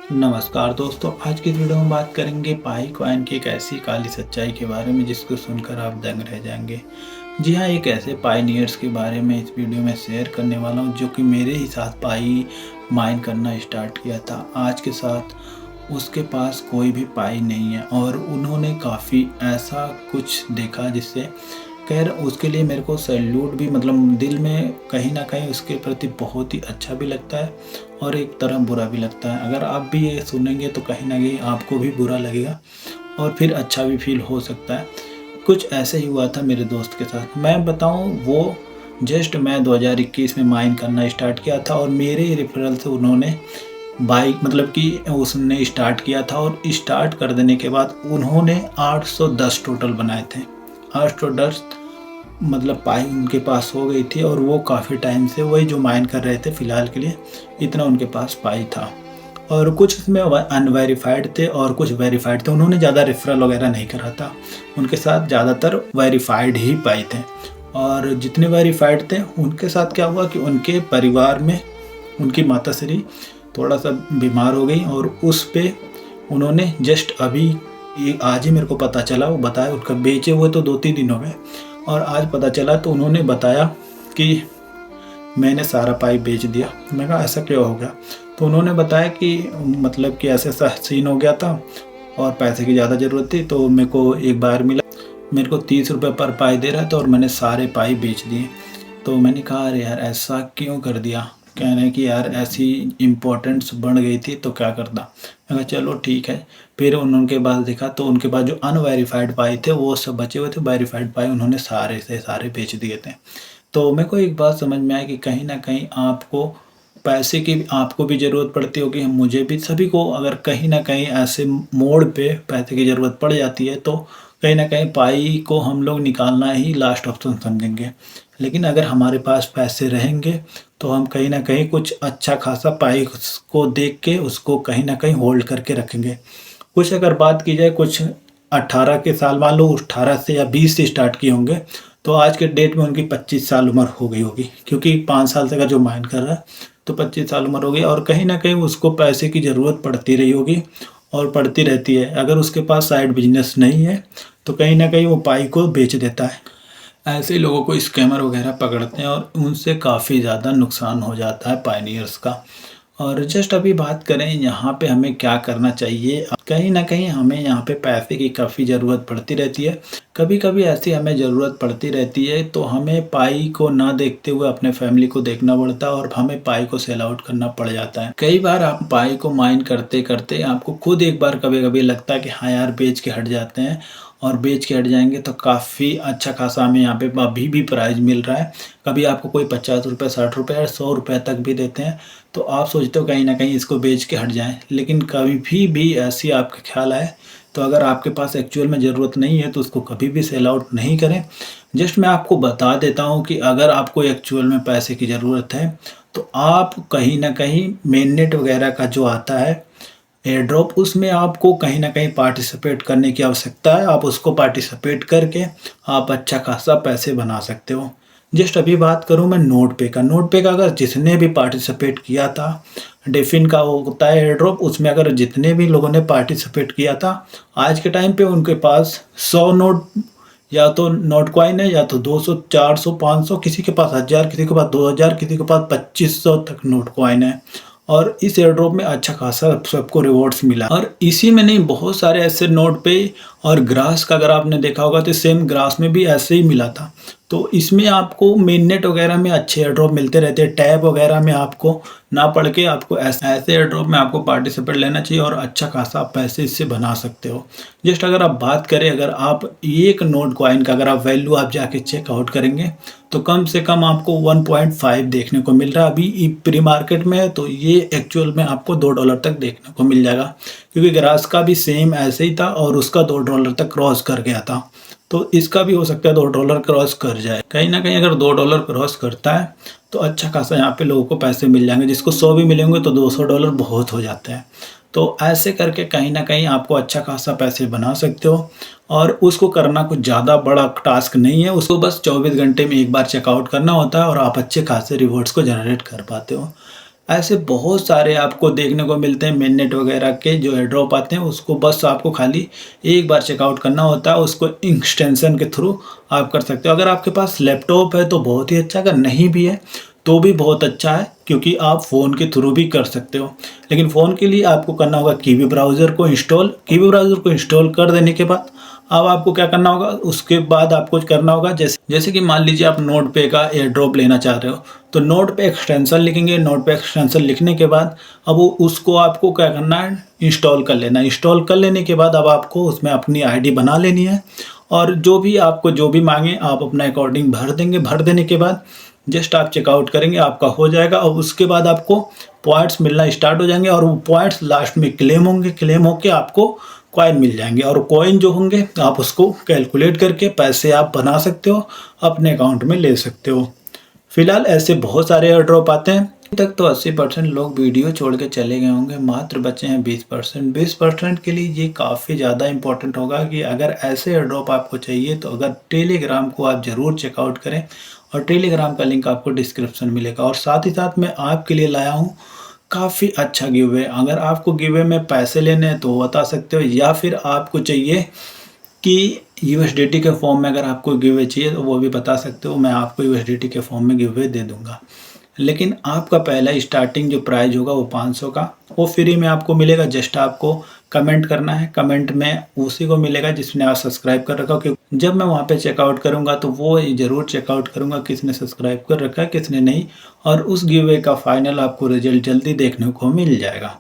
नमस्कार दोस्तों, आज की इस वीडियो में बात करेंगे पाई कॉइन की एक ऐसी काली सच्चाई के बारे में जिसको सुनकर आप दंग रह जाएंगे। जी हाँ, एक ऐसे पायनियर्स के बारे में इस वीडियो में शेयर करने वाला हूँ जो कि मेरे ही साथ पाई माइन करना स्टार्ट किया था। आज के साथ उसके पास कोई भी पाई नहीं है और उन्होंने काफ़ी ऐसा कुछ देखा जिससे खैर उसके लिए मेरे को सैल्यूट भी मतलब दिल में कहीं न कहीं उसके प्रति बहुत ही अच्छा भी लगता है और एक तरह बुरा भी लगता है। अगर आप भी ये सुनेंगे तो कहीं न कहीं आपको भी बुरा लगेगा और फिर अच्छा भी फ़ील हो सकता है। कुछ ऐसे ही हुआ था मेरे दोस्त के साथ। मैं बताऊँ वो जस्ट मैं 2021 में माइन करना स्टार्ट किया था और मेरे ही रेफरल से उन्होंने बाइक मतलब कि उसने स्टार्ट किया था और स्टार्ट कर देने के बाद उन्होंने 810 टोटल बनाए थे। 810 मतलब पाई उनके पास हो गई थी और वो काफ़ी टाइम से वही जो माइन कर रहे थे फ़िलहाल के लिए, इतना उनके पास पाई था। और कुछ उसमें अनवेरिफाइड थे और कुछ वेरीफाइड थे। उन्होंने ज़्यादा रेफरल वगैरह नहीं करा था, उनके साथ ज़्यादातर वेरीफाइड ही पाई थे। और जितने वेरीफाइड थे उनके साथ क्या हुआ कि उनके परिवार में उनकी माताश्री थोड़ा सा बीमार हो गई और उस पे उन्होंने जस्ट अभी ये आज ही मेरे को पता चला, वो बताया उनका बेचे हुए तो 2-3 दिन हो गए और आज पता चला तो उन्होंने बताया कि मैंने सारा पाइप बेच दिया। मैं कहा ऐसा क्यों हो गया? तो उन्होंने बताया कि मतलब कि ऐसा सीन हो गया था और पैसे की ज़्यादा ज़रूरत थी तो मेरे को एक बार मिला, मेरे को 30 रुपये पर पाई दे रहा था और मैंने सारे पाइप बेच दिए। तो मैंने कहा अरे यार ऐसा क्यों कर दिया? कहने कि यार ऐसी इम्पोर्टेंस बढ़ गई थी तो क्या करता। मैं कहा चलो ठीक है। फिर उनके पास देखा तो उनके पास जो अनवेरीफाइड पाई थे वो सब बचे हुए थे, वेरीफाइड पाई उन्होंने सारे से सारे बेच दिए थे। तो मेरे को एक बात समझ में आई कि कहीं न कहीं आपको पैसे की आपको भी ज़रूरत पड़ती होगी, मुझे भी, सभी को अगर कहीं न कहीं ऐसे मोड़ पे पैसे की ज़रूरत पड़ जाती है तो कहीं न कहीं पाई को हम लोग निकालना ही लास्ट ऑप्शन समझेंगे। लेकिन अगर हमारे पास पैसे रहेंगे तो हम कहीं न कहीं कुछ अच्छा खासा पाई को देख के उसको कहीं न कहीं होल्ड करके रखेंगे। कुछ अगर बात की जाए कुछ 18 के साल मान लो 18 से या 20 से स्टार्ट किए होंगे तो आज के डेट में उनकी 25 साल उम्र हो गई होगी, क्योंकि 5 साल से का जो माइन कर रहा है तो 25 साल उम्र हो गई और कहीं ना कहीं उसको पैसे की ज़रूरत पड़ती रही होगी और पड़ती रहती है। अगर उसके पास साइड बिजनेस नहीं है तो कहीं ना कहीं वो पाई को बेच देता है। ऐसे लोगों को स्कैमर वगैरह पकड़ते हैं और उनसे काफ़ी ज़्यादा नुकसान हो जाता है पायनियर्स का। और जस्ट अभी बात करें यहाँ पे हमें क्या करना चाहिए, कहीं ना कहीं हमें यहाँ पे पैसे की काफ़ी ज़रूरत पड़ती रहती है। कभी कभी ऐसी हमें ज़रूरत पड़ती रहती है तो हमें पाई को ना देखते हुए अपने फैमिली को देखना पड़ता है और हमें पाई को सेल आउट करना पड़ जाता है। कई बार आप पाई को माइन करते करते आपको खुद एक बार कभी कभी लगता है कि हाँ यार बेच के हट जाते हैं और बेच के हट जाएंगे तो काफ़ी अच्छा खासा हमें यहाँ पे अभी भी प्राइस मिल रहा है। कभी आपको कोई 50 रुपये, 60 रुपये या 100 रुपये तक भी देते हैं तो आप सोचते हो कहीं ना कहीं इसको बेच के हट जाएं। लेकिन कभी भी ऐसी आपके ख्याल आए तो अगर आपके पास एक्चुअल में ज़रूरत नहीं है तो उसको कभी भी सेल आउट नहीं करें। जस्ट मैं आपको बता देता हूँ कि अगर आपको एक्चुअल में पैसे की ज़रूरत है तो आप कहीं ना कहीं मेन नेट वगैरह का जो आता है एयर ड्रॉप, उसमें आपको कहीं ना कहीं पार्टिसिपेट करने की आवश्यकता है। आप उसको पार्टिसिपेट करके आप अच्छा खासा पैसे बना सकते हो। जस्ट अभी बात करूं मैं नोट पे का, नोट पे का अगर जिसने भी पार्टिसिपेट किया था, डेफिन का होता है एयर ड्रॉप, उसमें अगर जितने भी लोगों ने पार्टिसिपेट किया था आज के टाइम पे उनके पास 100 नोट या तो नोट कॉइन है या तो 200, 400, 500, किसी के पास 1000, किसी के पास 2000, किसी के पास 2500 तक नोट कॉइन है। और इस एयर ड्रॉप में अच्छा खासा सबको रिवॉर्ड्स मिला और इसी में नहीं बहुत सारे ऐसे नोट पे और ग्रास का अगर आपने देखा होगा तो सेम ग्रास में भी ऐसे ही मिला था। तो इसमें आपको मेन नेट वगैरह में अच्छे एयर ड्रॉप मिलते रहते हैं, टैब वगैरह में आपको ना पढ़ के आपको ऐसे एयर ड्रॉप में आपको पार्टिसिपेट लेना चाहिए और अच्छा खासा आप पैसे इससे बना सकते हो। जस्ट अगर आप बात करें, अगर आप एक नोट कॉइन का अगर आप वैल्यू आप जाके चेकआउट करेंगे तो कम से कम आपको 1.5 देखने को मिल रहा है। अभी प्री मार्केट में है तो ये एक्चुअल में आपको $2 तक देखने को मिल जाएगा, क्योंकि ग्रास का भी सेम ऐसे ही था और उसका $2 तक क्रॉस कर गया था। तो इसका भी हो सकता है $2 क्रॉस कर जाए। कहीं ना कहीं अगर $2 क्रॉस करता है तो अच्छा खासा यहाँ पे लोगों को पैसे मिल जाएंगे। जिसको 100 भी मिलेंगे तो $200 बहुत हो जाते हैं। तो ऐसे करके कहीं ना कहीं आपको अच्छा खासा पैसे बना सकते हो और उसको करना कुछ ज़्यादा बड़ा टास्क नहीं है। उसको बस 24 घंटे में एक बार चेकआउट करना होता है और आप अच्छे खासे रिवॉर्ड्स को जनरेट कर पाते हो। ऐसे बहुत सारे आपको देखने को मिलते हैं मिननेट वगैरह के जो एयर ड्रॉप आते हैं, उसको बस आपको खाली एक बार चेकआउट करना होता है। उसको एक्सटेंशन के थ्रू आप कर सकते हो। अगर आपके पास लैपटॉप है तो बहुत ही अच्छा, अगर नहीं भी है तो भी बहुत अच्छा है, क्योंकि आप फ़ोन के थ्रू भी कर सकते हो। लेकिन फ़ोन के लिए आपको करना होगा कीवी ब्राउज़र को इंस्टॉल। कीवी ब्राउज़र को इंस्टॉल कर देने के बाद अब आपको क्या करना होगा, उसके बाद आपको करना होगा जैसे जैसे कि मान लीजिए आप नोट पे का एयर ड्रॉप लेना चाह रहे हो, तो नोट पे एक्सटेंशन लिखेंगे। नोट पे एक्सटेंशन लिखने के बाद अब उसको आपको क्या करना है, इंस्टॉल कर लेना है। इंस्टॉल कर लेने के बाद अब आपको उसमें अपनी आईडी बना लेनी है, और जो भी मांगे आप अपना अकॉर्डिंग भर देंगे। भर देने के बाद जस्ट आप चेकआउट करेंगे, आपका हो जाएगा। और उसके बाद आपको पॉइंट्स मिलना स्टार्ट हो जाएंगे, और वो पॉइंट्स लास्ट में क्लेम होंगे। क्लेम होके आपको कॉइन मिल जाएंगे, और कॉइन जो होंगे आप उसको कैलकुलेट करके पैसे आप बना सकते हो, अपने अकाउंट में ले सकते हो। फिलहाल ऐसे बहुत सारे एयर ड्रॉप आते हैं। अभी तक तो 80% लोग वीडियो छोड़ के चले गए होंगे, मात्र बचे हैं 20%। 20% के लिए ये काफ़ी ज़्यादा इंपॉर्टेंट होगा कि अगर ऐसे एयर ड्रॉप आपको चाहिए तो अगर टेलीग्राम को आप ज़रूर चेकआउट करें, और टेलीग्राम का लिंक आपको डिस्क्रिप्शन मिलेगा। और साथ ही साथ मैं आपके लिए लाया हूँ काफ़ी अच्छा गिव अवे। अगर आपको गिव अवे में पैसे लेने हैं तो वो बता सकते हो, या फिर आपको चाहिए कि यूएसडीटी के फॉर्म में अगर आपको गिव अवे चाहिए तो वो भी बता सकते हो, मैं आपको यूएसडीटी के फॉर्म में गिव अवे दे दूंगा। लेकिन आपका पहला स्टार्टिंग जो प्राइस होगा वो 500 का, वो फ्री में आपको मिलेगा। जस्ट आपको कमेंट करना है, कमेंट में उसी को मिलेगा जिसने आप सब्सक्राइब कर रखा हो। क्योंकि जब मैं वहाँ पे चेकआउट करूँगा तो वो ज़रूर चेकआउट करूँगा किसने सब्सक्राइब कर रखा है किसने नहीं, और उस गिव अवे का फाइनल आपको रिजल्ट जल्दी देखने को मिल जाएगा।